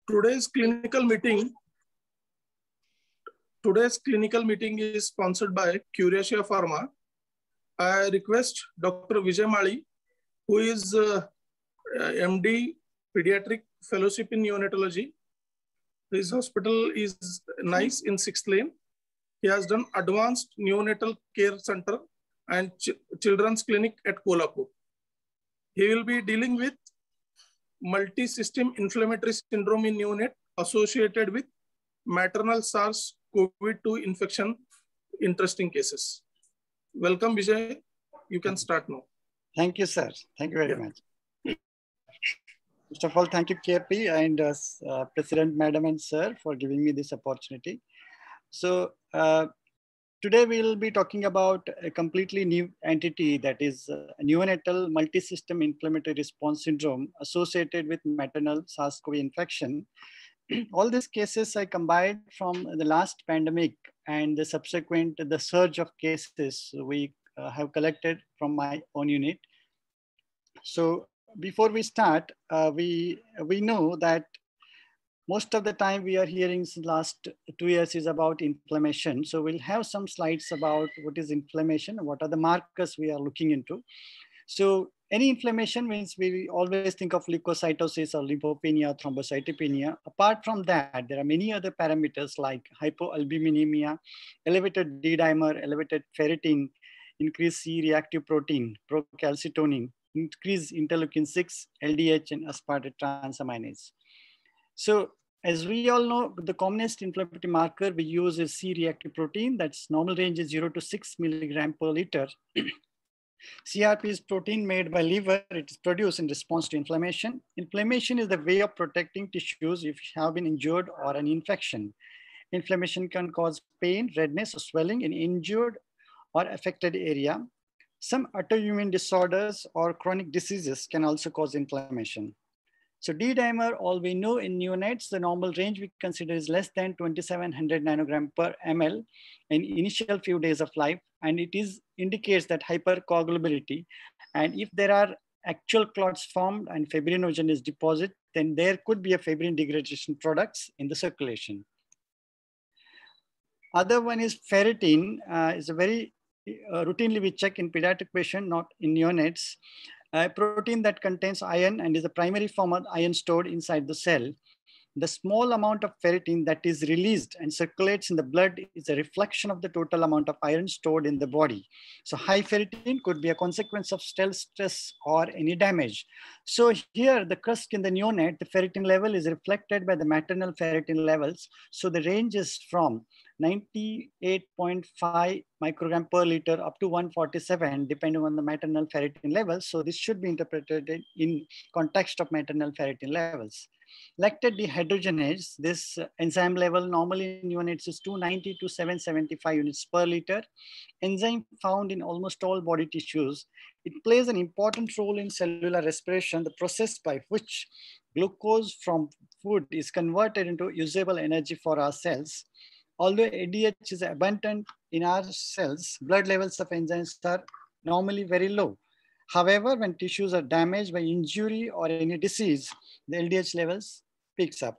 Today's clinical meeting is sponsored by Curacia Pharma. I request Dr. VIJAY Mali, who is MD Pediatric Fellowship in Neonatology. His hospital is nice in 6th Lane. He has done Advanced Neonatal Care Center and Children's Clinic at Kolhapur. He will be dealing with Multisystem Inflammatory Syndrome in neonate associated with maternal SARS COVID-2 infection. Interesting cases. Welcome, Vijay. You can start now. Thank you, sir. Thank you very much. First of all, thank you, KP and President, Madam and Sir for giving me this opportunity. So today we'll be talking about a completely new entity, that is neonatal multisystem inflammatory response syndrome associated with maternal SARS-CoV infection. All these cases I combined from the last pandemic and the subsequent surge of cases we have collected from my own unit. So before we start, we know that most of the time we are hearing since last 2 years is about inflammation. So we'll have some slides about what is inflammation, what are the markers we are looking into. So any inflammation means we always think of leukocytosis or lymphopenia, thrombocytopenia. Apart from that, there are many other parameters like hypoalbuminemia, elevated D-dimer, elevated ferritin, increased C-reactive protein, procalcitonin, increased interleukin-6, LDH, and aspartate transaminase. So as we all know, the commonest inflammatory marker we use is C-reactive protein. That's normal range is 0 to 6 milligram per liter. CRP is protein made by liver. It is produced in response to inflammation. Inflammation is the way of protecting tissues if you have been injured or an infection. Inflammation can cause pain, redness, or swelling in injured or affected area. Some autoimmune disorders or chronic diseases can also cause inflammation. So D-dimer, all we know in neonates, the normal range we consider is less than 2700 nanogram per ml in initial few days of life. And it indicates that hypercoagulability. And if there are actual clots formed and fibrinogen is deposited, then there could be a fibrin degradation products in the circulation. Other one is ferritin, is a very routinely we check in pediatric patient, not in neonates. A protein that contains iron and is the primary form of iron stored inside the cell. The small amount of ferritin that is released and circulates in the blood is a reflection of the total amount of iron stored in the body. So high ferritin could be a consequence of cell stress or any damage. So here the crust in the neonate, the ferritin level is reflected by the maternal ferritin levels. So the range is from 98.5 microgram per liter up to 147, depending on the maternal ferritin levels. So this should be interpreted in context of maternal ferritin levels. Lactate dehydrogenase, this enzyme level normally in neonates is 290 to 775 units per liter. Enzyme found in almost all body tissues. It plays an important role in cellular respiration, the process by which glucose from food is converted into usable energy for our cells. Although ADH is abundant in our cells, blood levels of enzymes are normally very low. However, when tissues are damaged by injury or any disease, the LDH levels picks up.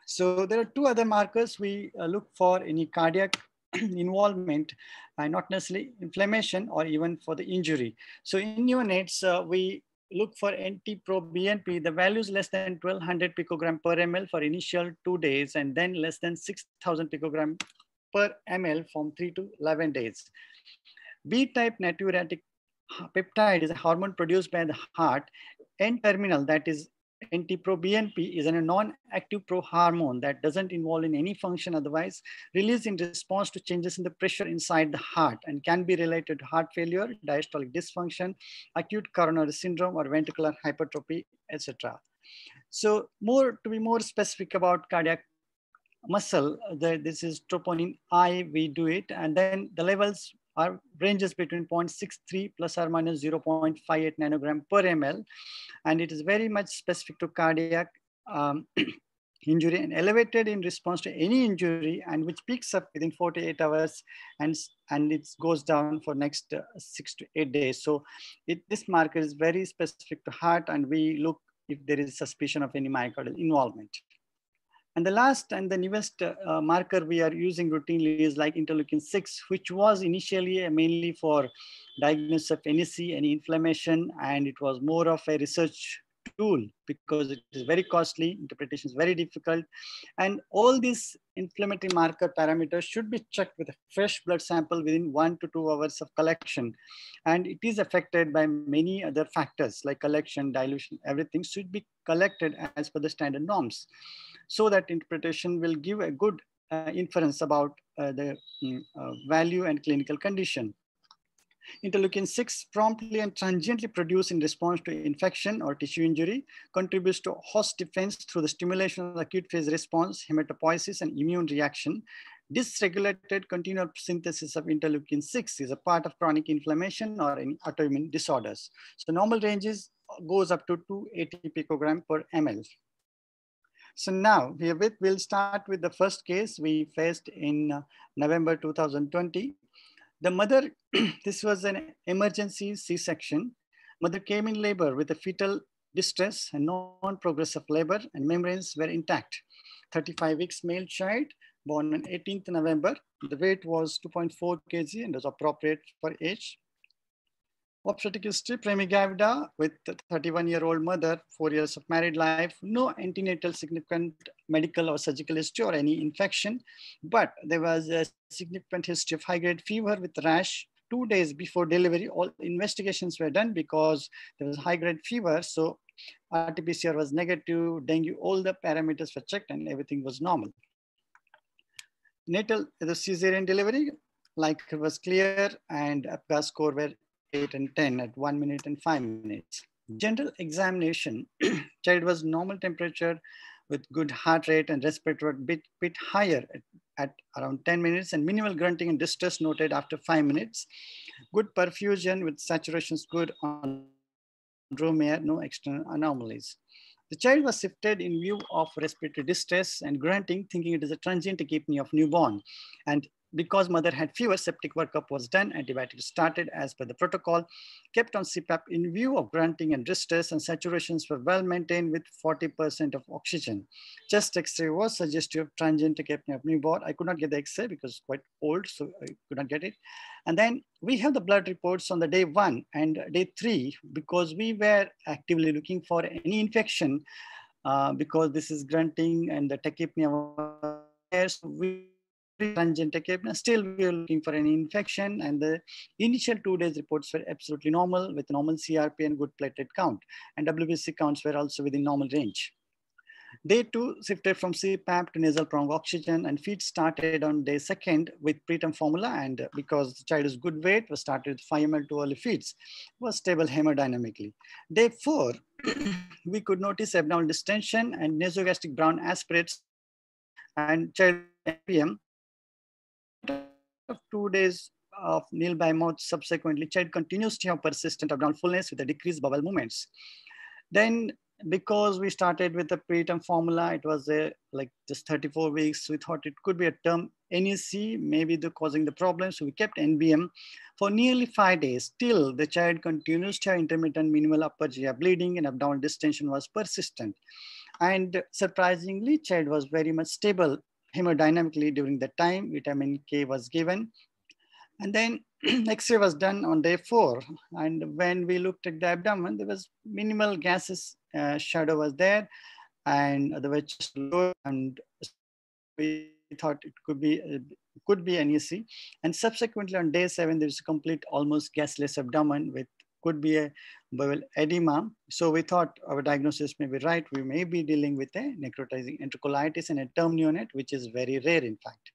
So there are two other markers we look for any cardiac involvement, not necessarily inflammation or even for the injury. So in neonates, we look for NT-proBNP, the values less than 1200 picogram per ml for initial 2 days, and then less than 6000 picogram per ml from 3 to 11 days. B-type natriuretic peptide is a hormone produced by the heart. N-terminal, that is NT-proBNP, is a non-active prohormone that doesn't involve in any function otherwise, released in response to changes in the pressure inside the heart and can be related to heart failure, diastolic dysfunction, acute coronary syndrome, or ventricular hypertrophy, etc. So to be more specific about cardiac muscle, this is troponin I, we do it, and then the levels are ranges between 0.63 plus or minus 0.58 nanogram per ml. And it is very much specific to cardiac injury and elevated in response to any injury, and which peaks up within 48 hours and it goes down for next 6 to 8 days. So this marker is very specific to heart, and we look if there is suspicion of any myocardial involvement. And the last and the newest marker we are using routinely is like interleukin-6, which was initially mainly for diagnosis of NEC, any inflammation, and it was more of a research tool because it is very costly, interpretation is very difficult. And all these inflammatory marker parameters should be checked with a fresh blood sample within 1 to 2 hours of collection. And it is affected by many other factors like collection, dilution, everything should be collected as per the standard norms, so that interpretation will give a good inference about the value and clinical condition. Interleukin-6 promptly and transiently produced in response to infection or tissue injury contributes to host defense through the stimulation of the acute phase response, hematopoiesis, and immune reaction. Dysregulated continual synthesis of interleukin-6 is a part of chronic inflammation or any autoimmune disorders. So normal ranges goes up to 280 picogram per ml. So now we'll start with the first case we faced in November 2020. The mother, this was an emergency C-section. Mother came in labor with a fetal distress and non-progressive labor, and membranes were intact. 35 weeks male child, born on 18th November. The weight was 2.4 kg and was appropriate for age. Obstetric history, primigavida with 31-year-old mother, 4 years of married life, no antenatal significant medical or surgical history or any infection, but there was a significant history of high-grade fever with rash. 2 days before delivery, all investigations were done because there was high-grade fever. So RT-PCR was negative, dengue, all the parameters were checked and everything was normal. Natal, the cesarean delivery, like it was clear, and APGAR score were 8 and 10 at 1 minute and 5 minutes. General examination, child was normal temperature with good heart rate and respiratory bit higher at around 10 minutes, and minimal grunting and distress noted after 5 minutes. Good perfusion with saturations good on room air, no external anomalies. The child was shifted in view of respiratory distress and grunting, thinking it is a transient tachypnea of newborn. And because mother had fever, septic workup was done, antibiotics started as per the protocol, kept on CPAP in view of grunting and distress, and saturations were well maintained with 40% of oxygen. Chest X-ray was suggestive of transient tachypnea of newborn. I could not get the X-ray because it's quite old, so I could not get it. And then we have the blood reports on the day 1 and day 3, because we were actively looking for any infection because this is grunting and the tachypnea was there. So we transient tachypnea, still we are looking for any infection, and the initial 2 days reports were absolutely normal with normal CRP and good platelet count, and WBC counts were also within normal range. Day 2 shifted from CPAP to nasal prong oxygen, and feed started on day 2nd with preterm formula, and because the child is good weight, was started with 5 ml to early feeds, was stable hemodynamically. Day 4, we could notice abdominal distension and nasogastric brown aspirates, and child NPM. Of 2 days of nil by mouth, subsequently, child continues to have persistent abdominal fullness with a decreased bowel movements. Then, because we started with the preterm formula, it was like just 34 weeks. We thought it could be a term NEC, maybe causing the problem. So we kept NBM for nearly 5 days. Still, the child continues to have intermittent minimal upper GI bleeding, and abdominal distension was persistent. And surprisingly, child was very much stable hemodynamically during the time. Vitamin K was given. And then X-ray was done on day 4. And when we looked at the abdomen, there was minimal gases, shadow was there, and there were just low, and we thought it could be an NEC. And subsequently on day 7, there's a complete almost gasless abdomen with could be a bowel edema. So we thought our diagnosis may be right. We may be dealing with a necrotizing enterocolitis and a term neonate, which is very rare in fact.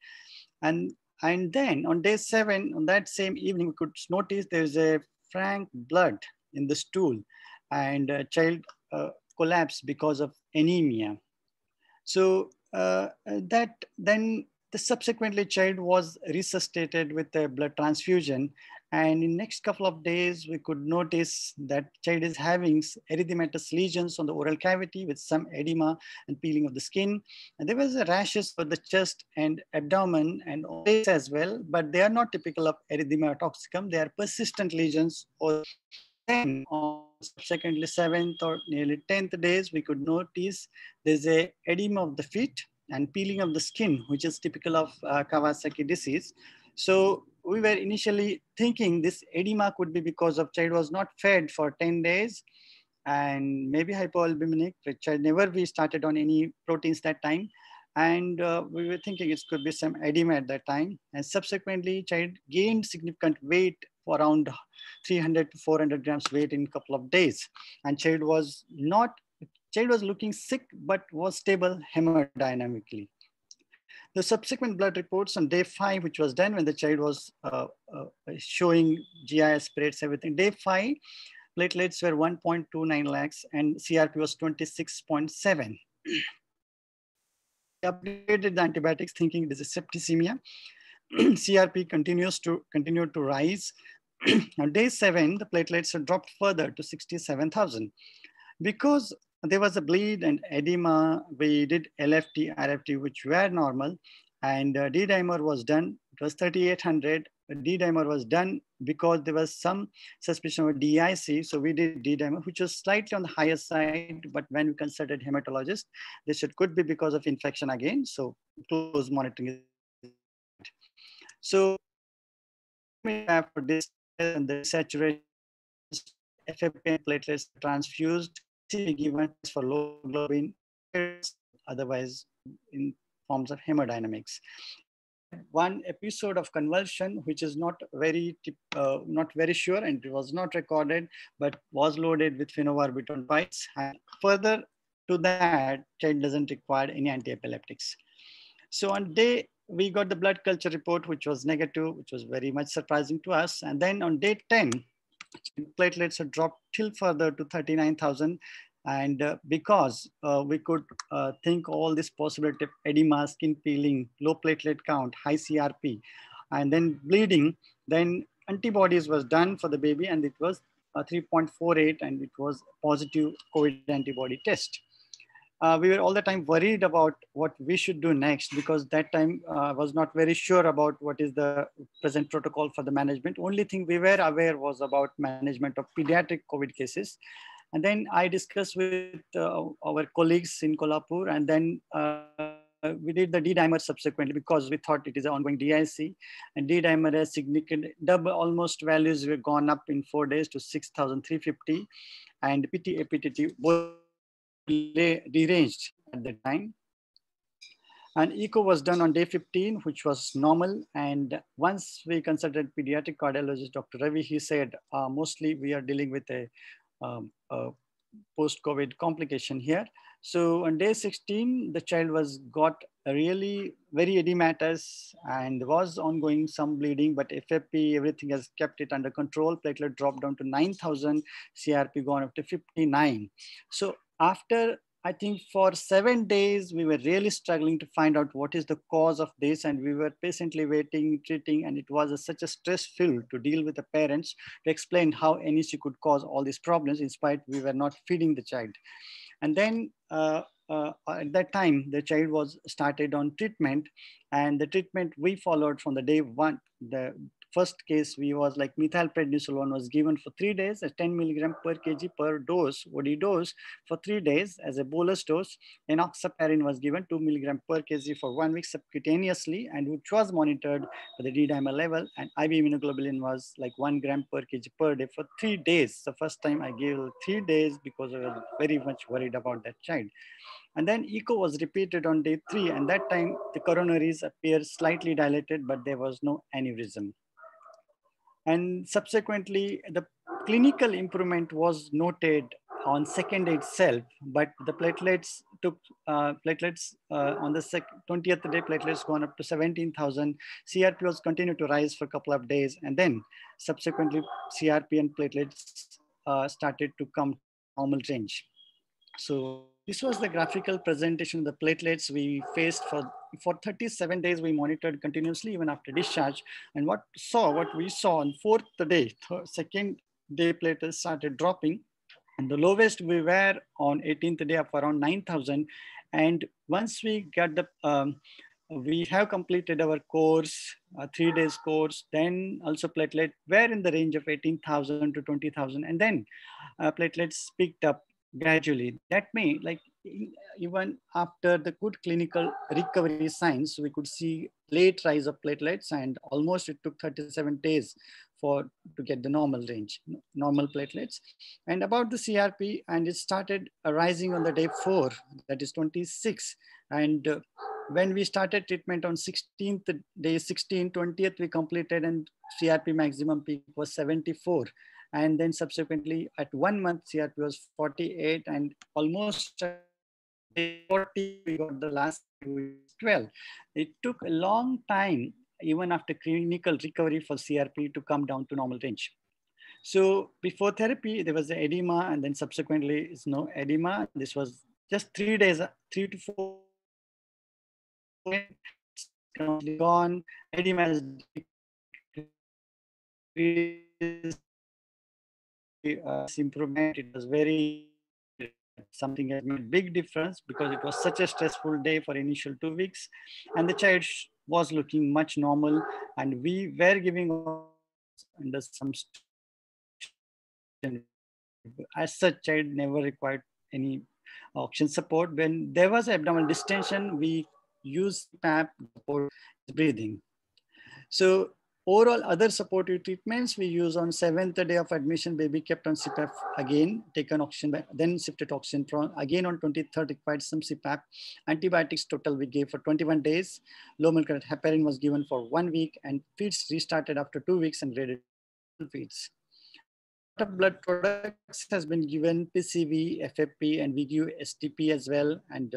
And then on day 7, on that same evening, we could notice there's a frank blood in the stool, and child collapsed because of anemia. So then the subsequently child was resuscitated with a blood transfusion. And in next couple of days, we could notice that child is having erythematous lesions on the oral cavity with some edema and peeling of the skin. And there was a rashes for the chest and abdomen and face as well, but they are not typical of erythema toxicum. They are persistent lesions. Or then on subsequently 7th or nearly 10th days, we could notice there's a edema of the feet and peeling of the skin, which is typical of Kawasaki disease. So we were initially thinking this edema could be because of child was not fed for 10 days and maybe hypoalbuminic, which child never we started on any proteins that time. And we were thinking it could be some edema at that time. And subsequently, child gained significant weight for around 300 to 400 grams weight in a couple of days. And child was looking sick, but was stable hemodynamically. The subsequent blood reports on day 5, which was done when the child was showing GI aspirates, everything. Day 5, platelets were 1.29 lakhs and CRP was 26.7. Updated the antibiotics thinking this is septicemia. CRP continued to rise. On day 7, the platelets had dropped further to 67,000. Because there was a bleed and edema, we did LFT, RFT, which were normal, and D-dimer was done. It was 3,800. D-dimer was done because there was some suspicion of DIC, so we did D-dimer, which was slightly on the higher side, but when we consulted hematologist, they said could be because of infection again, so close monitoring. So for this and the saturation, FFP and platelets transfused, given for low globin, otherwise in forms of hemodynamics. One episode of convulsion, which is not very sure, and it was not recorded, but was loaded with phenobarbital twice. And further to that, child doesn't require any antiepileptics. So on day, we got the blood culture report, which was negative, which was very much surprising to us. And then on day 10, platelets had dropped till further to 39,000. And because we could think all this possibility of edema, skin peeling, low platelet count, high CRP, and then bleeding, then antibodies was done for the baby, and it was 3.48, and it was positive COVID antibody test. We were all the time worried about what we should do next, because that time I was not very sure about what is the present protocol for the management. Only thing we were aware was about management of pediatric COVID cases. And then I discussed with our colleagues in Kolhapur, and then we did the D-dimer subsequently because we thought it is an ongoing DIC, and D-dimer has significant double almost values were gone up in 4 days to 6,350, and PT, APTT both deranged at the time. And echo was done on day 15, which was normal. And once we consulted pediatric cardiologist, Dr. Ravi, he said, mostly we are dealing with a post-COVID complication here. So on day 16, the child got really very edematous and was ongoing some bleeding, but FFP, everything has kept it under control. Platelet dropped down to 9,000, CRP gone up to 59. So after, I think for 7 days, we were really struggling to find out what is the cause of this. And we were patiently waiting, treating, and it was such a stress filled to deal with the parents to explain how NEC could cause all these problems, in spite we were not feeding the child. And then at that time, the child was started on treatment, and the treatment we followed from the day 1, the first case, we was like methylprednisolone was given for 3 days at 10 milligram per kg per dose, OD dose, for 3 days as a bolus dose. Enoxaparin was given 2 milligram per kg for 1 week subcutaneously, and which was monitored for the D-dimer level. And IV immunoglobulin was like 1 gram per kg per day for 3 days. The first time I gave 3 days because I was very much worried about that child. And then echo was repeated on day 3, and that time the coronaries appeared slightly dilated, but there was no aneurysm. And subsequently, the clinical improvement was noted on second day itself, but the platelets took on the 20th day, platelets gone up to 17,000. CRP was continued to rise for a couple of days, and then subsequently CRP and platelets started to come to normal range. So this was the graphical presentation of the platelets we faced for 37 days. We monitored continuously even after discharge. And what we saw on 4th day, second day platelets started dropping. And the lowest we were on 18th day of around 9,000. And once we got the, we have completed our course, 3 days course, then also platelet were in the range of 18,000 to 20,000. And then platelets picked up gradually. That may, like, even after the good clinical recovery signs, we could see late rise of platelets, and almost it took 37 days to get the normal range, normal platelets. And about the CRP, and it started rising on the day 4, that is 26. And when we started treatment on 16th, day 16, 20th, we completed, and CRP maximum peak was 74. And then subsequently at 1 month, CRP was 48, and almost day 40, we got the last 12. It took a long time, even after clinical recovery, for CRP to come down to normal range. So before therapy, there was the edema, and then subsequently is no edema. This was just 3 days, 3 to 4 gone. Edema has improvement. It was very something that made big difference, because it was such a stressful day for initial 2 weeks, and the child was looking much normal, and we were giving under some as such child never required any oxygen support. When there was abdominal distension, we used PAP for breathing. So overall, other supportive treatments we use on 7th day of admission, baby kept on CPAP again, taken oxygen, then shifted oxygen again on 23rd, required some CPAP. Antibiotics total we gave for 21 days. Low molecular heparin was given for 1 week, and feeds restarted after 2 weeks and graded feeds. Blood products has been given PCV, FFP, and we give STP as well, and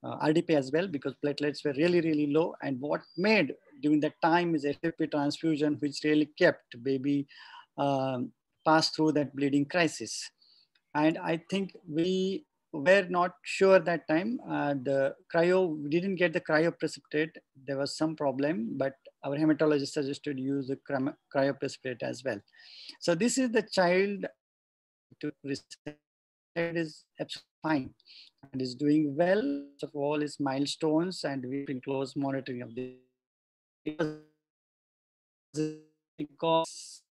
RDP as well, because platelets were really, really low. And what made during that time is FFP transfusion, which really kept baby pass through that bleeding crisis. And I think we were not sure that time. We didn't get the cryoprecipitate. There was some problem, but our hematologist suggested use the cryoprecipitate as well. So this is the child to receive. It is absolutely fine and is doing well. First of all, his milestones, and we've been close monitoring of this. Because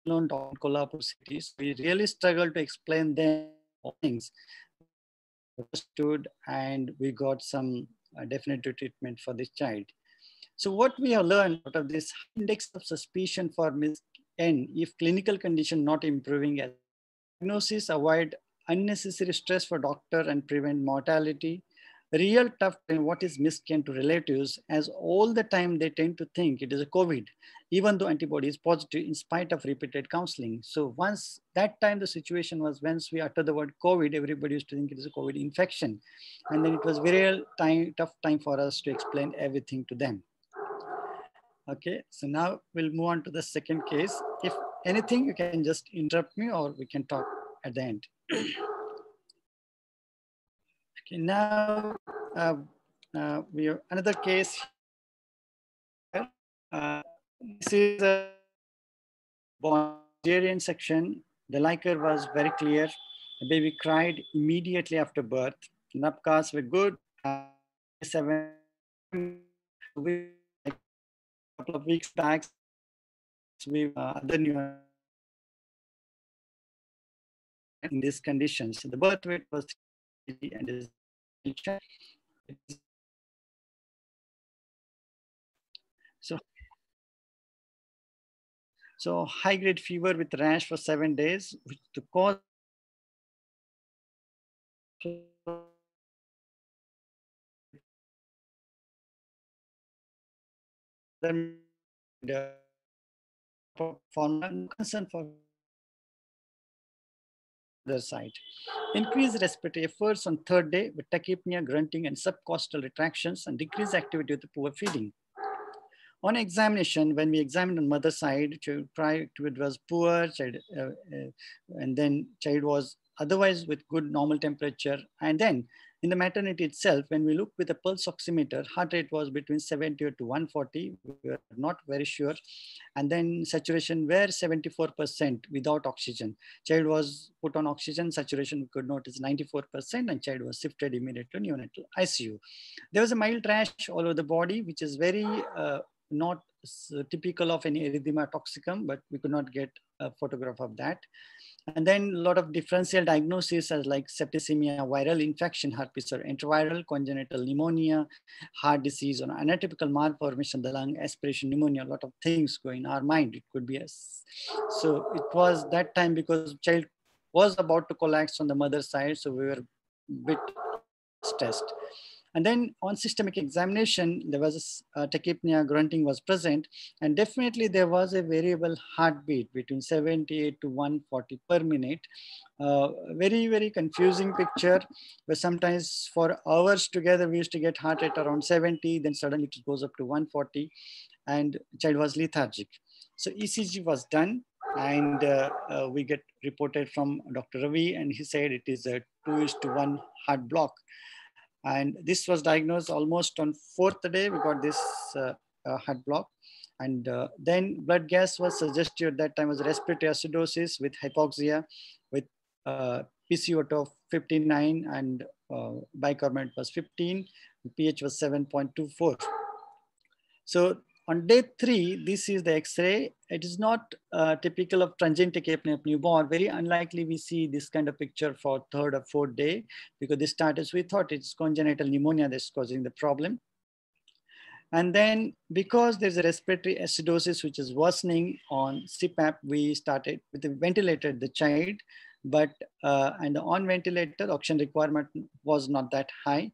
known in Kolhapur cities, we really struggle to explain them things. Understood, and we got some definitive treatment for this child. So what we have learned out of this index of suspicion for MIS-N, if clinical condition not improving, as diagnosis, avoid unnecessary stress for doctor and prevent mortality. Real tough time, what is MIS-N to relatives, as all the time they tend to think it is a COVID, even though antibody is positive in spite of repeated counseling. So once that time, the situation was once we utter the word COVID, everybody used to think it is a COVID infection. And then it was very tough time for us to explain everything to them. Okay, so now we'll move on to the second case. If anything, you can just interrupt me or we can talk at the end. Okay, now we have another case. This is a cesarean section. The liquor was very clear. The baby cried immediately after birth. Napkas were good. 7 couple of weeks back, we other new in these conditions. So the birth weight was 3 and is so high-grade fever with rash for 7 days, which the cause the concern for the side. Increased respiratory efforts on 3rd day with tachypnea, grunting, and subcostal retractions, and decreased activity with poor feeding. On examination, when we examined on mother side, child was poor, and then child was otherwise with good normal temperature. And then in the maternity itself, when we look with a pulse oximeter, heart rate was between 70 to 140. We were not very sure. And then saturation were 74% without oxygen. Child was put on oxygen, saturation we could notice 94%, and child was shifted immediately to neonatal ICU. There was a mild rash all over the body, which is very not typical of any erythema toxicum, but we could not get a photograph of that. And then a lot of differential diagnoses as like septicemia, viral infection, herpes or enteroviral, congenital pneumonia, heart disease, or atypical malformation of the lung, aspiration pneumonia, a lot of things go in our mind. It could be so it was that time because child was about to collapse on the mother's side. So we were a bit stressed. And then on systemic examination, there was tachypnea, grunting was present, and definitely there was a variable heartbeat between 78 to 140 per minute. Very, very confusing picture, where sometimes for hours together, we used to get heart rate around 70, then suddenly it goes up to 140, and child was lethargic. So ECG was done, and we get reported from Dr. Ravi, and he said it is a 2:1 heart block. And this was diagnosed almost on 4th day, we got this heart block. And then blood gas was suggested at that time was respiratory acidosis with hypoxia, with PCO2 of 59 and bicarbonate was 15, pH was 7.24. So on day 3, this is the X-ray. It is not typical of transient tachypnea of newborn. Very unlikely we see this kind of picture for 3rd or 4th day, because this started, we thought it's congenital pneumonia that's causing the problem. And then because there's a respiratory acidosis, which is worsening on CPAP, we started with the ventilated the child, but and on ventilator, oxygen requirement was not that high.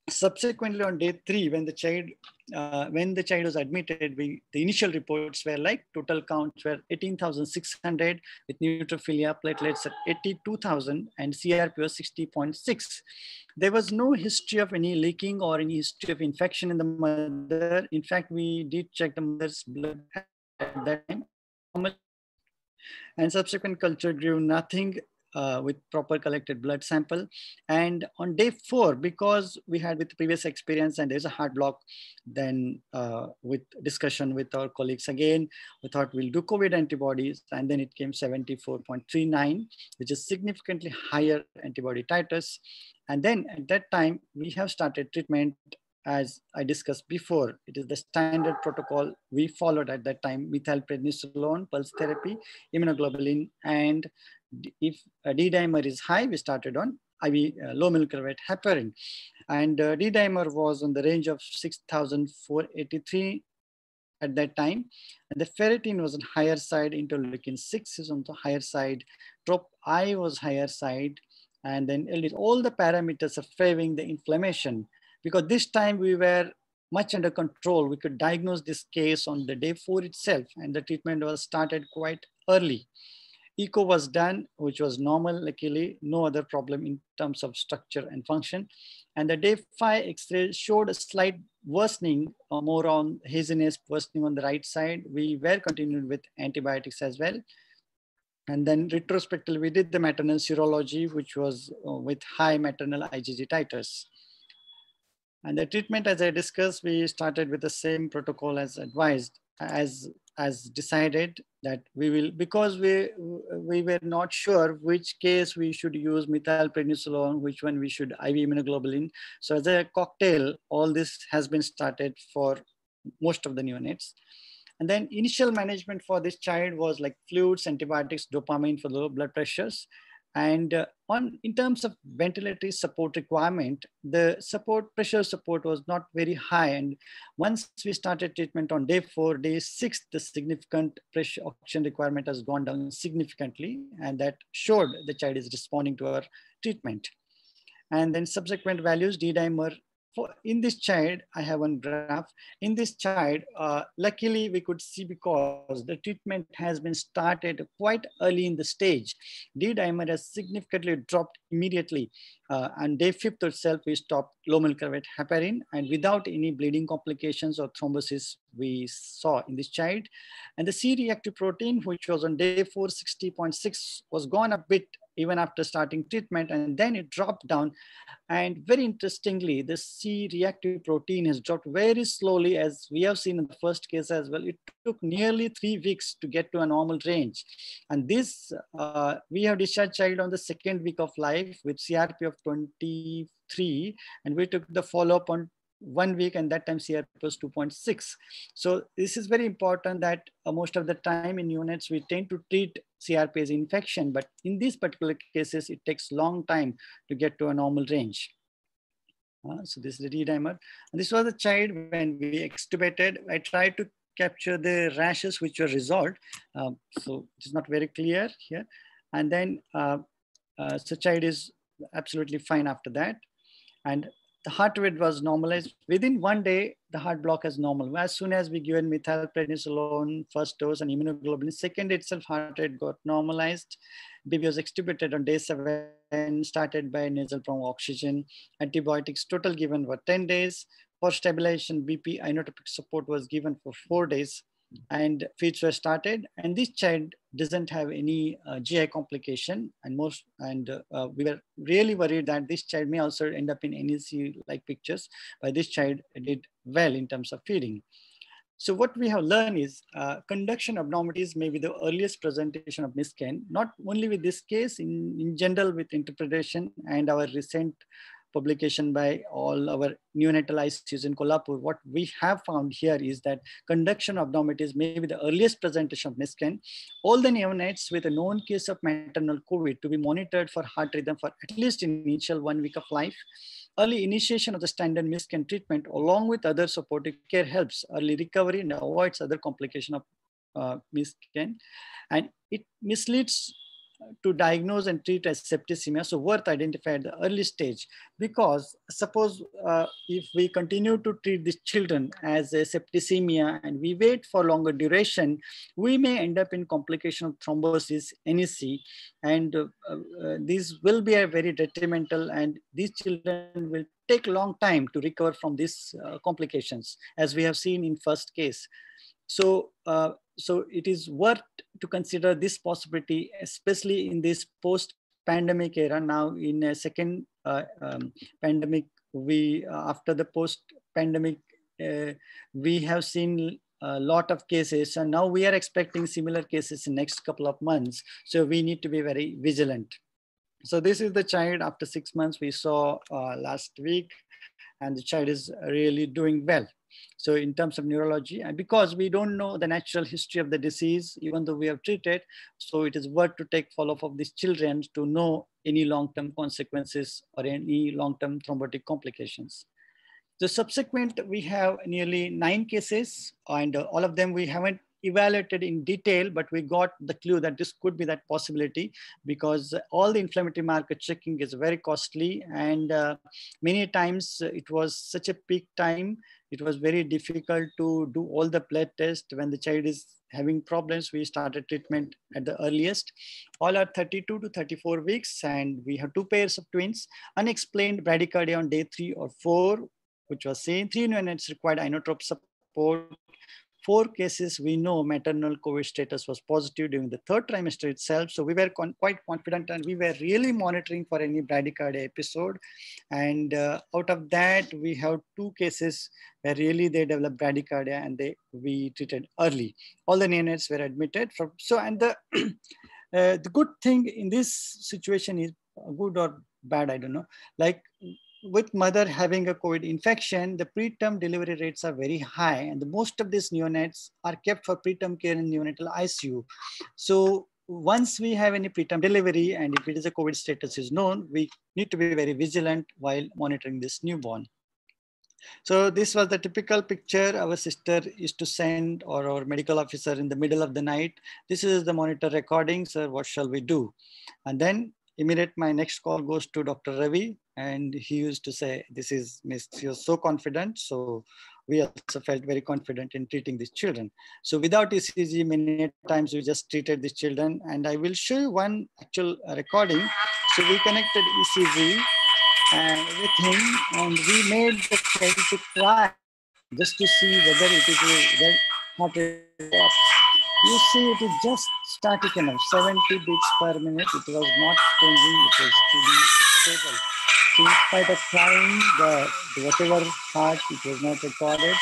Subsequently, on day 3, when the child was admitted, the initial reports were like total counts were 18,600 with neutrophilia, platelets at 82,000, and CRP was 60.6. There was no history of any leaking or any history of infection in the mother. In fact, we did check the mother's blood at that time. And subsequent culture grew nothing with proper collected blood sample. And on day 4, because we had with previous experience and there's a heart block, then with discussion with our colleagues again, we thought we'll do COVID antibodies, and then it came 74.39, which is significantly higher antibody titers. And then at that time, we have started treatment. As I discussed before, it is the standard protocol we followed at that time: methylprednisolone, pulse therapy, immunoglobulin, and if a D-dimer is high, we started on IV low molecular weight heparin. And D-dimer was on the range of 6,483 at that time. And the ferritin was on higher side, interleukin 6 is on the higher side, trop-I was higher side, and then all the parameters are favoring the inflammation. Because this time we were much under control. We could diagnose this case on the day 4 itself, and the treatment was started quite early. Echo was done, which was normal, luckily, no other problem in terms of structure and function. And the day 5 X-ray showed a slight worsening, more on haziness, worsening on the right side. We were continuing with antibiotics as well. And then retrospectively, we did the maternal serology, which was with high maternal IgG titers. And the treatment, as I discussed, we started with the same protocol as advised, as decided that we will, because we were not sure which case we should use methylprednisolone, which one we should IV immunoglobulin. So as a cocktail, all this has been started for most of the neonates. And then initial management for this child was like fluids, antibiotics, dopamine for low blood pressures. And in terms of ventilatory support requirement, the pressure support was not very high. And once we started treatment on day 4, day 6, the significant pressure oxygen requirement has gone down significantly. And that showed the child is responding to our treatment. And then subsequent values, D-dimer. In this child, I have one graph. In this child, luckily we could see, because the treatment has been started quite early in the stage. D-dimer has significantly dropped immediately. And day 5th itself, we stopped low molecular weight heparin, and without any bleeding complications or thrombosis we saw in this child. And the C-reactive protein, which was on day 4, 60.6, was gone a bit even after starting treatment, and then it dropped down. And very interestingly, the C-reactive protein has dropped very slowly, as we have seen in the first case as well. It took nearly 3 weeks to get to a normal range. And this, we have discharged child on the 2nd week of life with CRP of 23, and we took the follow-up on 1 week, and that time CRP was 2.6. So this is very important that most of the time in neonates, we tend to treat CRP as infection, but in these particular cases, it takes long time to get to a normal range. So this is the D-dimer. And this was a child when we extubated. I tried to capture the rashes which were resolved. So it's not very clear here. And then so child is absolutely fine after that. And the heart rate was normalized. Within 1 day, the heart block is normal. As soon as we given methylprednisolone first dose and immunoglobulin, second itself heart rate got normalized. Baby was extubated on day 7, started by nasal prong oxygen. Antibiotics total given for 10 days. For stabilization, BP inotropic support was given for 4 days. And feeds were started, and this child doesn't have any GI complication, and we were really worried that this child may also end up in NEC-like pictures, but this child did well in terms of feeding. So what we have learned is conduction abnormalities may be the earliest presentation of miscarriage, not only with this case, in general with interpretation and our recent publication by all our neonatal ICUs in Kolhapur. What we have found here is that conduction abnormalities may be the earliest presentation of miscarriage. All the neonates with a known case of maternal COVID to be monitored for heart rhythm for at least initial 1 week of life. Early initiation of the standard miscarriage treatment along with other supportive care helps early recovery and avoids other complication of miscarriage. And it misleads to diagnose and treat as septicemia, so worth identify at the early stage, because suppose if we continue to treat these children as a septicemia and we wait for longer duration, we may end up in complication of thrombosis, NEC, and these will be a very detrimental, and these children will take a long time to recover from these complications, as we have seen in first case. So, so it is worth to consider this possibility, especially in this post-pandemic era. Now, in a second pandemic, after the post-pandemic, we have seen a lot of cases, and now we are expecting similar cases in next couple of months. So we need to be very vigilant. So this is the child after 6 months we saw last week, and the child is really doing well. So in terms of neurology, and because we don't know the natural history of the disease, even though we have treated, so it is worth to take follow-up of these children to know any long-term consequences or any long-term thrombotic complications. The subsequent, we have nearly 9 cases, and all of them we haven't evaluated in detail, but we got the clue that this could be that possibility, because all the inflammatory marker checking is very costly, and many times it was such a peak time, it was very difficult to do all the blood tests. When the child is having problems, we started treatment at the earliest. All are 32 to 34 weeks, and we have 2 pairs of twins. Unexplained bradycardia on day 3 or 4, which was seen. 3 neonates required inotrope support. 4 cases, we know maternal COVID status was positive during the 3rd trimester itself. So we were quite confident, and we were really monitoring for any bradycardia episode. And out of that, we have 2 cases where really they developed bradycardia, and we treated early. All the neonates were admitted. And the good thing in this situation is, good or bad, I don't know, like with mother having a COVID infection, the preterm delivery rates are very high, and most of these neonates are kept for preterm care in neonatal ICU. So once we have any preterm delivery, and if it is a COVID status is known, we need to be very vigilant while monitoring this newborn. So this was the typical picture our sister used to send, or our medical officer in the middle of the night. This is the monitor recording, sir, what shall we do? And then immediate my next call goes to Dr. Ravi, and he used to say, this is Miss, you're so confident. So we also felt very confident in treating these children. So without ECG, many times we just treated these children, and I will show you one actual recording. So we connected ECG with him, and we made the child to cry just to see whether it is heart rate up. You see, it is just static enough, 70 beats per minute. It was not changing, it was pretty stable. So in spite of crying, whatever heart, it was not recorded.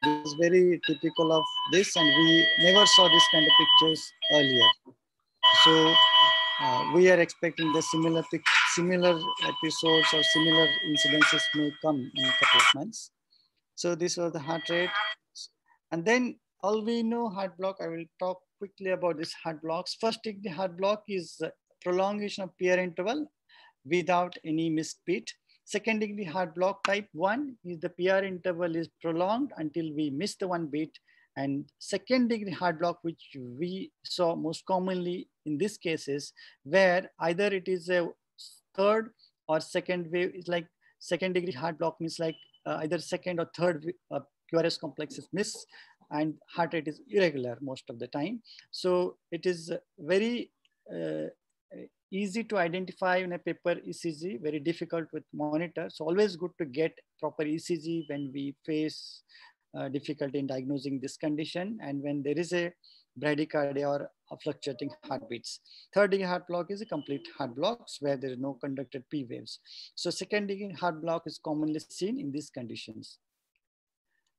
This is very typical of this, and we never saw this kind of pictures earlier. So we are expecting the similar episodes or similar incidences may come in a couple of months. So this was the heart rate. And then all we know heart block, I will talk quickly about this heart blocks. First degree heart block is prolongation of PR interval without any missed beat. Second degree heart block type 1 is the PR interval is prolonged until we miss the 1 beat. And second degree heart block, which we saw most commonly in these cases, where either it is a third or second wave, is like second degree heart block means like either second or third QRS complex is missed and heart rate is irregular most of the time. So it is very easy to identify in a paper ECG, very difficult with monitor. So always good to get proper ECG when we face difficulty in diagnosing this condition and when there is a bradycardia or fluctuating heartbeats. Third degree heart block is a complete heart blocks where there is no conducted P waves. So second degree heart block is commonly seen in these conditions.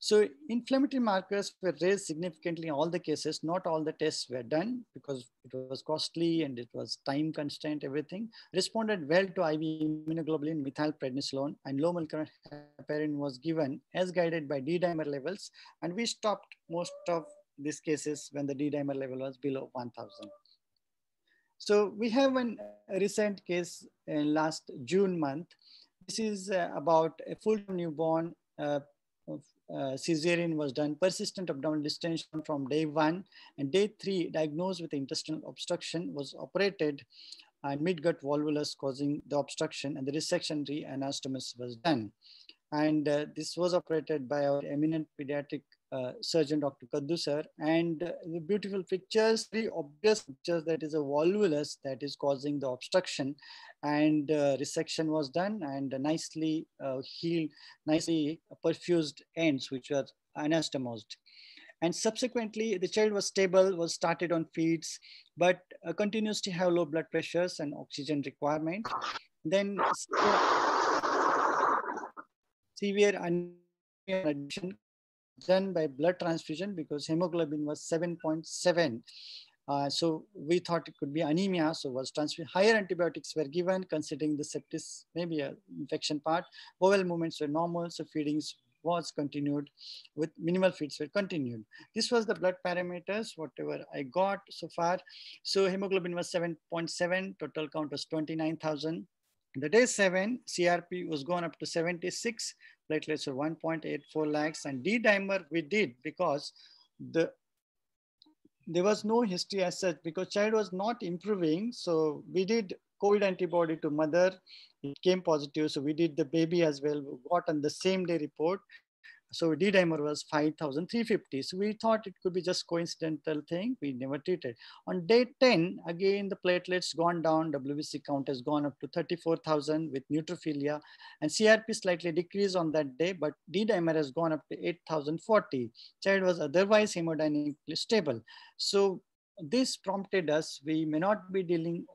So inflammatory markers were raised significantly in all the cases. Not all the tests were done because it was costly and it was time constraint, everything. Responded well to IV immunoglobulin, methylprednisolone, and low molecular heparin was given as guided by D-dimer levels. And we stopped most of these cases when the D-dimer level was below 1000. So we have a recent case in last June month. This is about a full newborn cesarean was done, persistent abdominal distension from day 1, and day 3 diagnosed with intestinal obstruction, was operated and mid-gut volvulus causing the obstruction, and the resection re-anastomosis was done. And this was operated by our eminent pediatric surgeon, Dr. Kaddu sir, and the beautiful pictures, very obvious pictures that is a volvulus that is causing the obstruction, and resection was done and nicely healed, nicely perfused ends which were anastomosed. And subsequently, the child was stable, was started on feeds, but continues to have low blood pressures and oxygen requirement. Then severe admission done by blood transfusion because hemoglobin was 7.7. So we thought it could be anemia, so was transferred. Higher antibiotics were given considering the sepsis, maybe an infection part. Bowel movements were normal, so feedings was continued with minimal feeds were continued. This was the blood parameters, whatever I got so far. So hemoglobin was 7.7, total count was 29,000. The day 7, CRP was gone up to 76, platelets were 1.84 lakhs, and D-dimer we did because there was no history as such because child was not improving. So we did COVID antibody to mother, it came positive. So we did the baby as well, we got on the same day report. So D-dimer was 5,350. So we thought it could be just coincidental thing. We never treated. On day 10, again, the platelets gone down. WBC count has gone up to 34,000 with neutrophilia, and CRP slightly decreased on that day, but D-dimer has gone up to 8,040. Child was otherwise hemodynamically stable. So this prompted us, we may not be dealing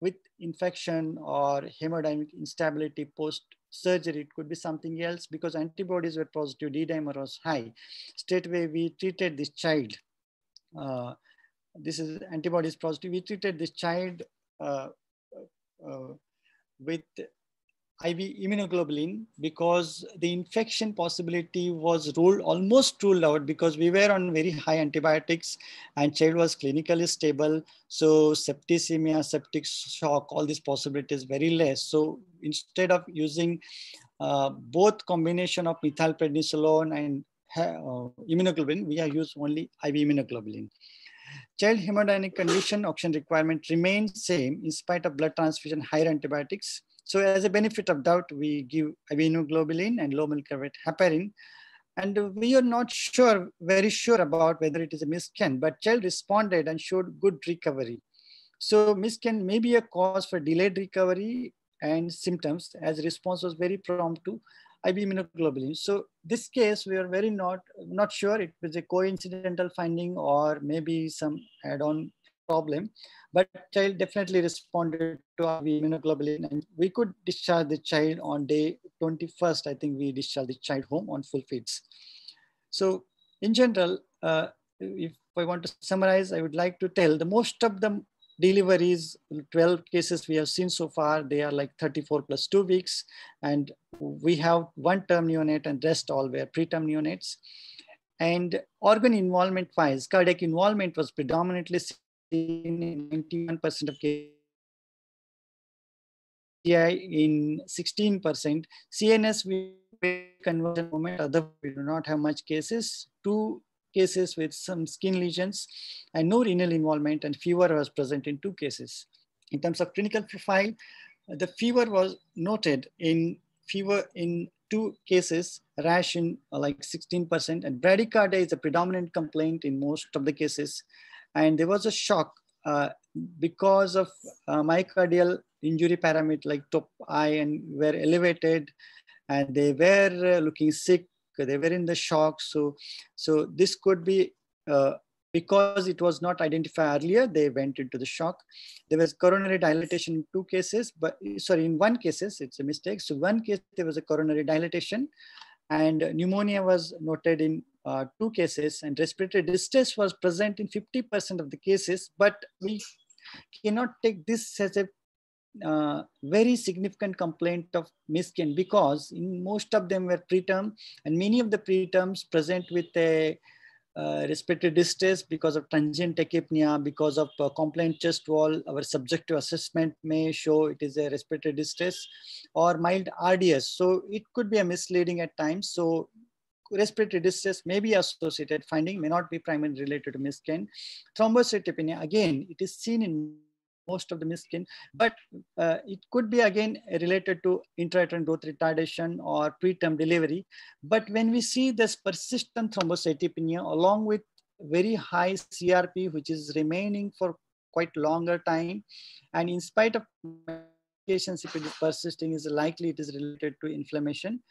with infection or hemodynamic instability post surgery. It could be something else because antibodies were positive, D-dimer was high. Straightway we treated this child. This is antibodies positive. We treated this child with IV immunoglobulin because the infection possibility was almost ruled out because we were on very high antibiotics and child was clinically stable. So septicemia, septic shock, all these possibilities very less. So instead of using both combination of methylprednisolone and immunoglobulin, we have used only IV immunoglobulin. Child hemodynamic condition, oxygen requirement remains same in spite of blood transfusion, higher antibiotics. So as a benefit of doubt, we give IV immunoglobulin and low molecular weight heparin. And we are not sure, very sure about whether it is a misscan, but child responded and showed good recovery. So misscan may be a cause for delayed recovery and symptoms as response was very prompt to IV immunoglobulin. So this case, we are very not sure it was a coincidental finding or maybe some add-on problem, but child definitely responded to IV immunoglobulin and we could discharge the child on day 21st. I think we discharged the child home on full feeds. So in general, if I want to summarize, I would like to tell the most of the deliveries, 12 cases we have seen so far, they are like 34 plus 2 weeks. And we have 1 term neonate and rest all were preterm neonates. And organ involvement wise, cardiac involvement was predominantly seen in 91% of cases, in 16%. CNS we conversion moment, other we do not have much cases. 2 cases with some skin lesions and no renal involvement, and fever was present in 2 cases. In terms of clinical profile, the fever was noted in 2 cases, rash in like 16%, and bradycardia is a predominant complaint in most of the cases. And there was a shock because of myocardial injury parameter like top I and were elevated, and they were looking sick. They were in the shock. So this could be because it was not identified earlier, they went into the shock. There was coronary dilatation in 2 cases, but sorry, in 1 case, it's a mistake. So 1 case, there was a coronary dilatation, and pneumonia was noted in 2 cases, and respiratory distress was present in 50% of the cases, but we cannot take this as a very significant complaint of miskin, because in most of them were preterm, and many of the preterms present with a respiratory distress because of transient tachypnea, because of complaint chest wall. Our subjective assessment may show it is a respiratory distress or mild RDS. So it could be a misleading at times. So respiratory distress may be associated finding, may not be primarily related to miskin. Thrombocytopenia, again, it is seen in most of the miskin, but it could be again related to intrauterine growth retardation or preterm delivery. But when we see this persistent thrombocytopenia along with very high CRP, which is remaining for quite longer time, and in spite of medications, if it is persisting, is likely it is related to inflammation.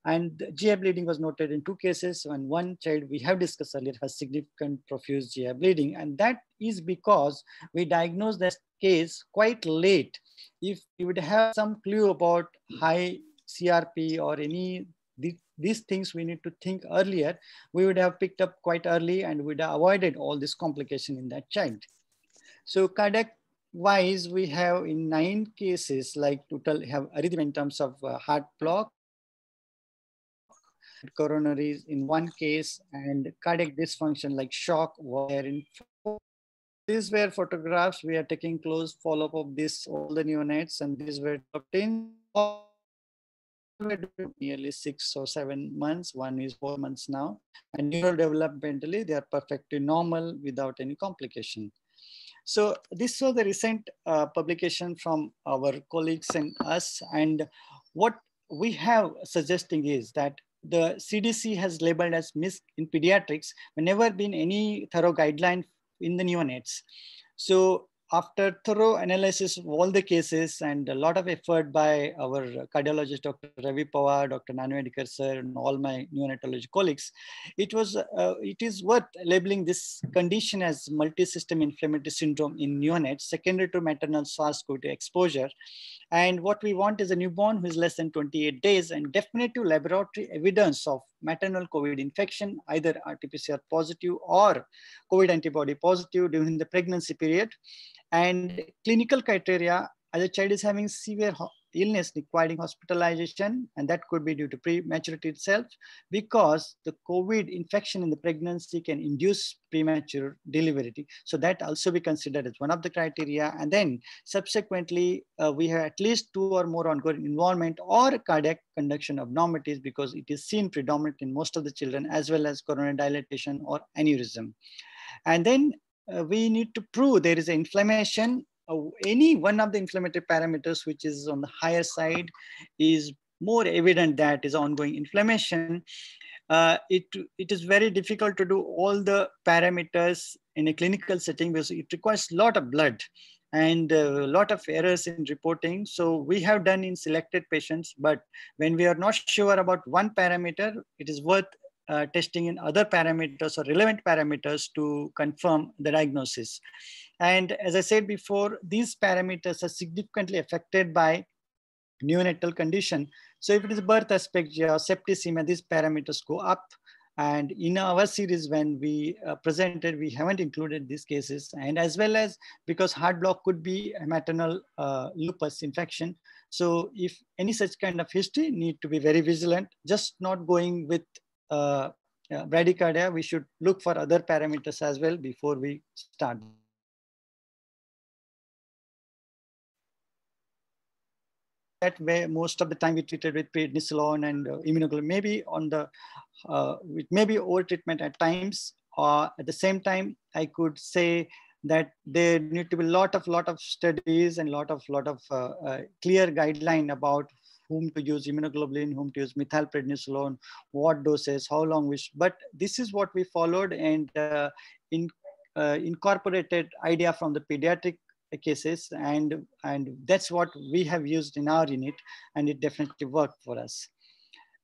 And GI bleeding was noted in 2 cases, and 1 child we have discussed earlier has significant profuse GI bleeding. And that is because we diagnosed this case quite late. If we would have some clue about high CRP or any these things we need to think earlier, we would have picked up quite early and would have avoided all this complication in that child. So cardiac wise, we have in 9 cases, like total have arrhythmia in terms of heart block, coronaries in 1 case, and cardiac dysfunction like shock were in 4. These were photographs. We are taking close follow-up of this, all the neonates, and these were obtained nearly 6 or 7 months. 1 is 4 months now. And neurodevelopmentally, they are perfectly normal without any complication. So this was the recent publication from our colleagues and us. And what we have suggesting is that the CDC has labeled as MISC in pediatrics, never been any thorough guideline in the neonates. So after thorough analysis of all the cases and a lot of effort by our cardiologist, Dr. Ravi Pawar, Dr. Nanvedekar sir, and all my neonatology colleagues, it is worth labeling this condition as multisystem inflammatory syndrome in neonates, secondary to maternal SARS-CoV-2 exposure. And what we want is a newborn who is less than 28 days and definitive laboratory evidence of maternal COVID infection, either RT-PCR positive or COVID antibody positive during the pregnancy period. And clinical criteria, as a child is having severe illness requiring hospitalization, and that could be due to prematurity itself, because the COVID infection in the pregnancy can induce premature delivery. So that also be considered as one of the criteria. And then subsequently, we have at least 2 or more ongoing involvement or cardiac conduction abnormalities, because it is seen predominant in most of the children, as well as coronary dilatation or aneurysm. And then we need to prove there is an inflammation. Any one of the inflammatory parameters which is on the higher side is more evident that is ongoing inflammation. It is very difficult to do all the parameters in a clinical setting because it requires a lot of blood and a lot of errors in reporting. So we have done in selected patients, but when we are not sure about one parameter, it is worth testing in other parameters or relevant parameters to confirm the diagnosis. And as I said before, these parameters are significantly affected by neonatal condition. So if it is birth asphyxia or septicemia, these parameters go up. And in our series, when we presented, we haven't included these cases. And as well as because heart block could be a maternal lupus infection. So if any such kind of history, need to be very vigilant, just not going with bradycardia. We should look for other parameters as well before we start. That way, most of the time we treated with prednisolone and immunoglobulin, maybe on the with maybe over treatment at times. At the same time, I could say that there need to be a lot of studies and lot of clear guideline about whom to use immunoglobulin, whom to use methylprednisolone, what doses, how long. But this is what we followed and incorporated idea from the pediatric cases, and that's what we have used in our unit, and it definitely worked for us.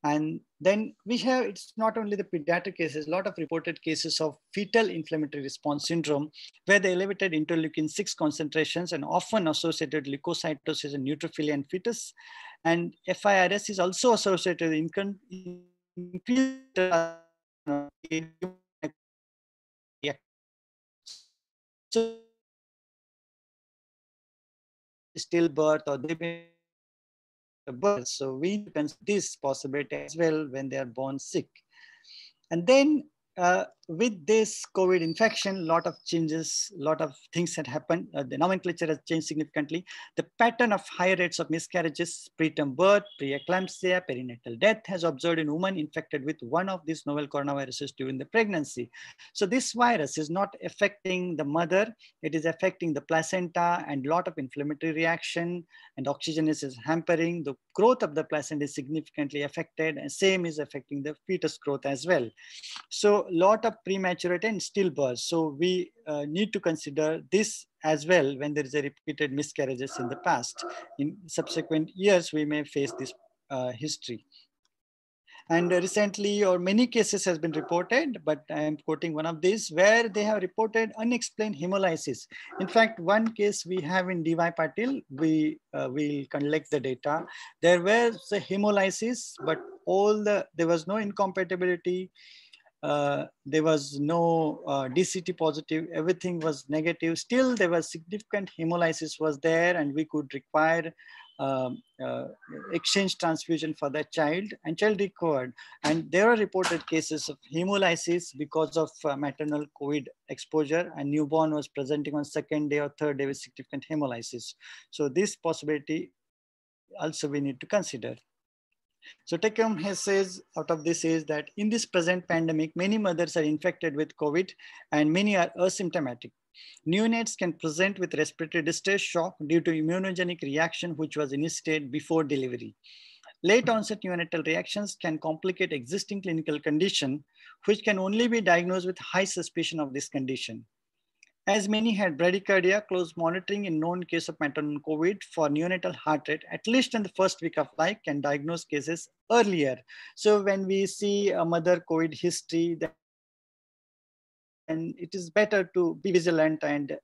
And then we have, it's not only the pediatric cases, a lot of reported cases of fetal inflammatory response syndrome, where the elevated interleukin-6 concentrations and often associated leukocytosis and neutrophilia in fetus. And FIRS is also associated with increased stillbirth, or they may birth. So we need to consider this possibility as well when they are born sick. And then with this COVID infection, a lot of changes, a lot of things had happened. The nomenclature has changed significantly. The pattern of high rates of miscarriages, preterm birth, preeclampsia, perinatal death has observed in women infected with one of these novel coronaviruses during the pregnancy. So this virus is not affecting the mother, it is affecting the placenta, and a lot of inflammatory reaction, and oxygenation is hampering. The growth of the placenta is significantly affected, and same is affecting the fetus growth as well. So a lot of prematurity and stillbirth. So we need to consider this as well when there is a repeated miscarriages in the past. In subsequent years, we may face this history. And recently, or many cases has been reported, but I am quoting one of these, where they have reported unexplained hemolysis. In fact, one case we have in DY Patil, we will collect the data. There was a hemolysis, but there was no incompatibility. There was no DCT positive, everything was negative. Still, there was significant hemolysis was there, and we could require exchange transfusion for that child, and child recovered. And there are reported cases of hemolysis because of maternal COVID exposure, and newborn was presenting on second day or third day with significant hemolysis. So this possibility also we need to consider. So take home says out of this is that in this present pandemic, many mothers are infected with COVID and many are asymptomatic. Neonates can present with respiratory distress shock due to immunogenic reaction which was initiated before delivery. Late onset neonatal reactions can complicate existing clinical condition, which can only be diagnosed with high suspicion of this condition. As many had bradycardia, close monitoring in known case of maternal COVID for neonatal heart rate, at least in the first week of life, can diagnose cases earlier. So when we see a mother COVID history, then it is better to be vigilant and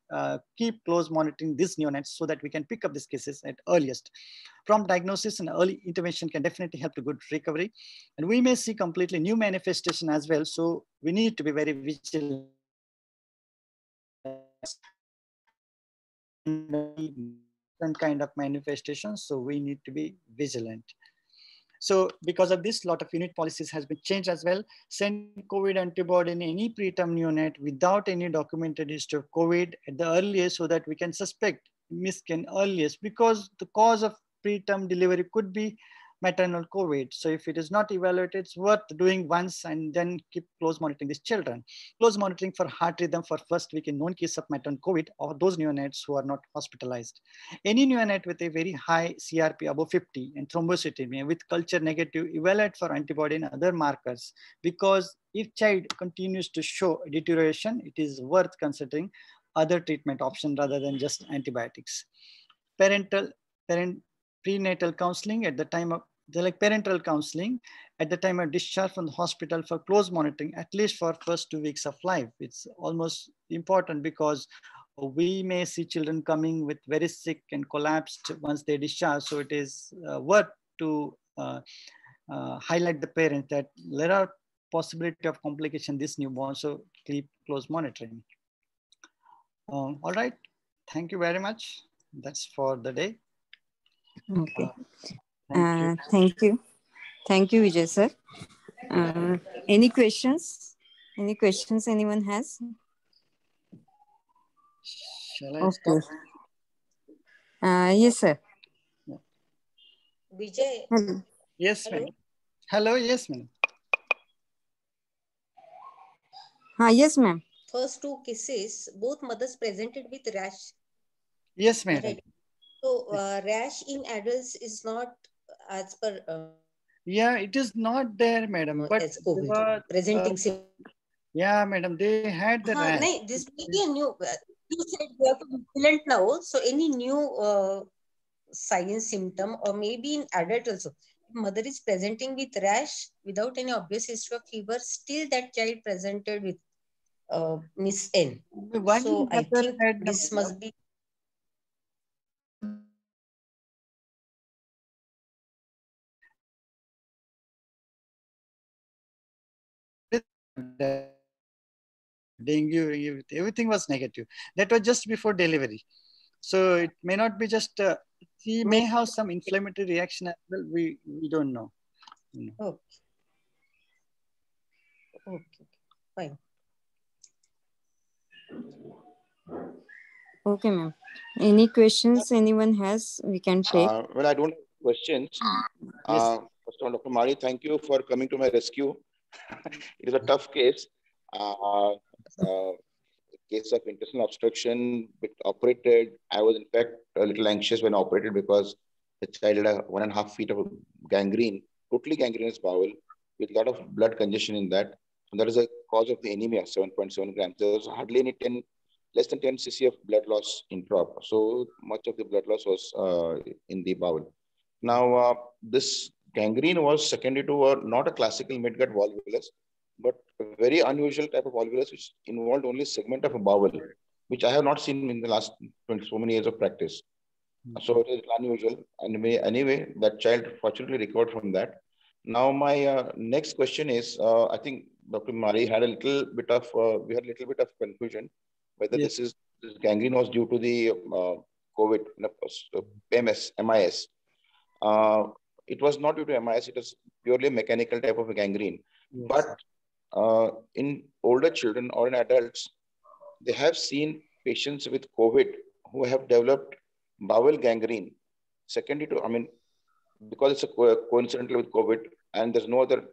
keep close monitoring these neonates so that we can pick up these cases at earliest. Prompt diagnosis and early intervention can definitely help to good recovery. And we may see completely new manifestation as well. So we need to be very vigilant. Different kind of manifestations, so we need to be vigilant. So because of this, a lot of unit policies has been changed as well. Send COVID antibody in any preterm neonate without any documented history of COVID at the earliest, so that we can suspect miscarriage earliest, because the cause of preterm delivery could be maternal COVID. So if it is not evaluated, it's worth doing once and then keep close monitoring these children. Close monitoring for heart rhythm for first week in known case of maternal COVID, or those neonates who are not hospitalized. Any neonate with a very high CRP above 50 and thrombocythemia with culture negative, evaluate for antibody and other markers, because if child continues to show deterioration, it is worth considering other treatment option rather than just antibiotics. Prenatal counseling at the time of parental counseling at the time of discharge from the hospital for close monitoring, at least for first 2 weeks of life. It's almost important because we may see children coming with very sick and collapsed once they discharge. So it is worth to highlight the parents that there are possibility of complication this newborn. So keep close monitoring. All right. Thank you very much. That's for the day. Okay. Thank you. Thank you. Thank you, Vijay sir. Any questions? Any questions anyone has? Shall I Okay. start? Yes, sir. Vijay. Hello. Yes, ma'am. Hello, yes, ma'am. Yes, ma'am. First two cases, both mothers presented with rash. Yes, madam. Right. So rash in adults is not as per. Yeah, it is not there, madam. But as COVID presenting. Yeah, madam. They had the rash. No, this will be a new. You said we have to be vigilant now. So any new sign, symptom, or maybe in adult also, mother is presenting with rash without any obvious history of fever, still that child presented with Miss N. So I think this must be. Dengue, everything was negative. That was just before delivery. So it may not be just, she may have some inflammatory reaction as well. We don't know. Okay. Okay, fine. Okay, ma'am. Any questions anyone has, we can take. Well, I don't have questions. Yes. First of all, Dr. Mali, thank you for coming to my rescue. It is a tough case. Case of intestinal obstruction, bit operated. I was in fact a little anxious when operated because the child had 1.5 feet of gangrene, totally gangrenous bowel with a lot of blood congestion in that. And that is a cause of the anemia, 7.7 grams. There was hardly any less than 10 cc of blood loss in drop. So much of the blood loss was in the bowel. Now, this gangrene was secondary to not a classical midgut volvulus, but a very unusual type of volvulus which involved only segment of a bowel, which I have not seen in the last so many years of practice. So it is unusual. Anyway, that child fortunately recovered from that. Now, my next question is, I think Dr. Mali had a little bit of, we had a little bit of confusion whether this gangrene was due to the COVID, MIS. It was not due to MIS, it was purely a mechanical type of a gangrene. Yes. But in older children or in adults, they have seen patients with COVID who have developed bowel gangrene. Secondly, because it's coincidental with COVID and there's no other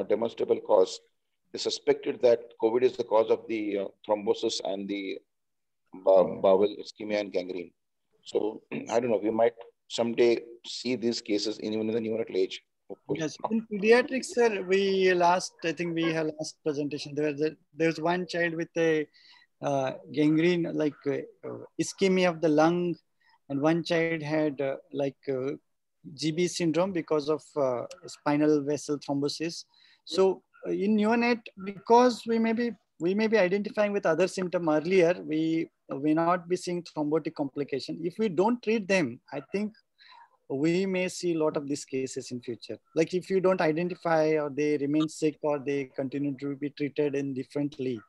demonstrable cause, they suspected that COVID is the cause of the thrombosis and the bowel ischemia and gangrene. So I don't know, we might someday see these cases even in the neonatal age. Yes, in pediatrics, sir, I think we had last presentation. There's one child with a gangrene, like ischemia of the lung, and one child had GB syndrome because of spinal vessel thrombosis. So in neonate, because we may be identifying with other symptom earlier, we may not be seeing thrombotic complication. If we don't treat them, I think we may see a lot of these cases in future. Like if you don't identify or they remain sick or they continue to be treated indifferently,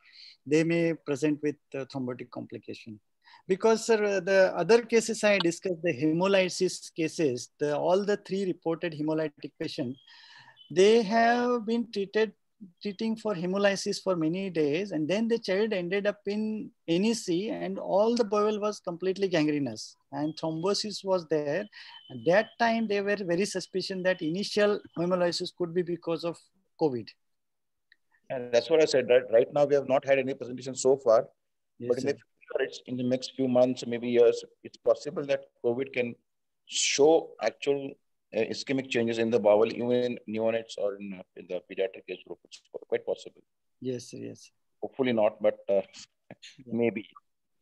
they may present with thrombotic complication. Because sir, the other cases I discussed, the hemolysis cases, all the 3 reported hemolytic patients, they have been treating for hemolysis for many days, and then the child ended up in NEC and all the bowel was completely gangrenous and thrombosis was there. At that time, they were very suspicious that initial hemolysis could be because of COVID. And that's what I said, right? Right now, we have not had any presentation so far, yes, but in the future, in the next few months, maybe years, it's possible that COVID can show actual ischemic changes in the bowel, even in neonates or in the pediatric age group. It's quite possible. Yes, yes. Hopefully not, but maybe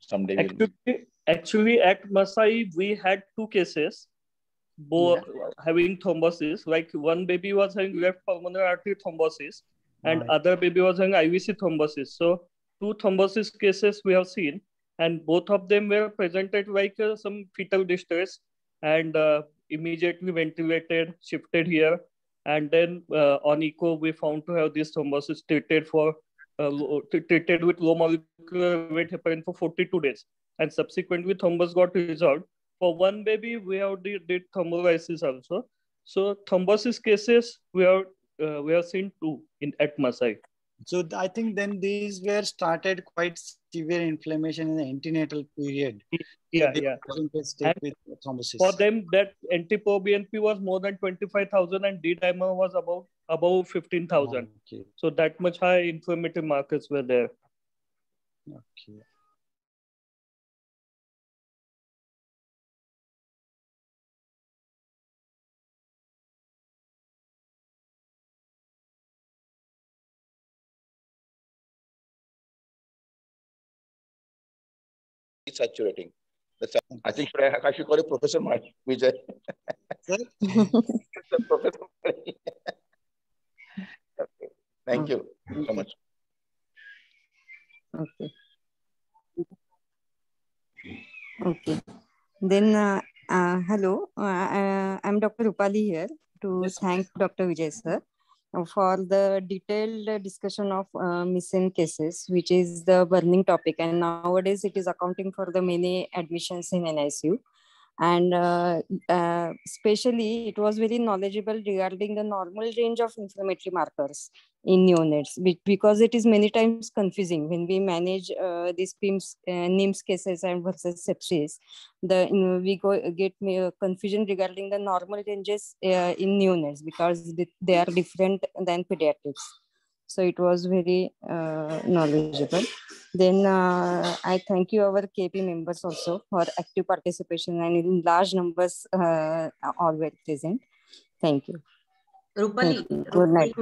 someday. Actually, at Masai, we had 2 cases, both having thrombosis. Like one baby was having left pulmonary artery thrombosis, and other baby was having IVC thrombosis. So 2 thrombosis cases we have seen, and both of them were presented like some fetal distress and immediately ventilated, shifted here. And then on echo, we found to have this thrombosis treated with low molecular weight heparin for 42 days. And subsequently, thrombus got resolved. For one baby, we have did thrombolysis also. So thrombosis cases, we have seen 2 at Masai. So I think then these were started quite severe inflammation in the antenatal period. Yeah, so yeah. With thrombosis. For them, that anti-proBNP was more than 25,000 and D-dimer was above 15,000. Okay. So that much high inflammatory markers were there. Okay. Saturating. I think I should call you Professor Vijay. Professor okay. Thank you so much. Okay. Okay. Then, hello, I'm Dr. Rupali here to thank Dr. Vijay sir for the detailed discussion of missing cases, which is the burning topic. And nowadays it is accounting for the many admissions in NICU. And especially it was very knowledgeable regarding the normal range of inflammatory markers in neonates, because it is many times confusing when we manage these NIMS cases and versus sepsis. We get confusion regarding the normal ranges in neonates because they are different than pediatrics. So it was very knowledgeable. Then I thank you, our KP members also, for active participation and in large numbers all were present. Thank you. Rupali, Good night.